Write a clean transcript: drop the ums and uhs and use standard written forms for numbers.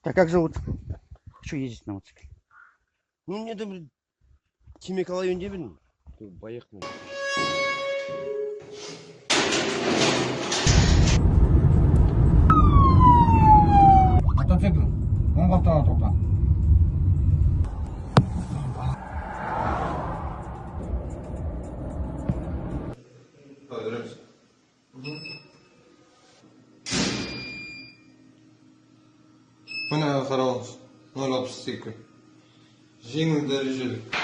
А как зовут? Хочу ездить на мотоцикле. Ну, мне да, Тиме Калайон дебин. Поехали. Мотоцикл. Он қаптаға тоқта. Mına qarаңыз. 062. Жеңіл дәрежелі.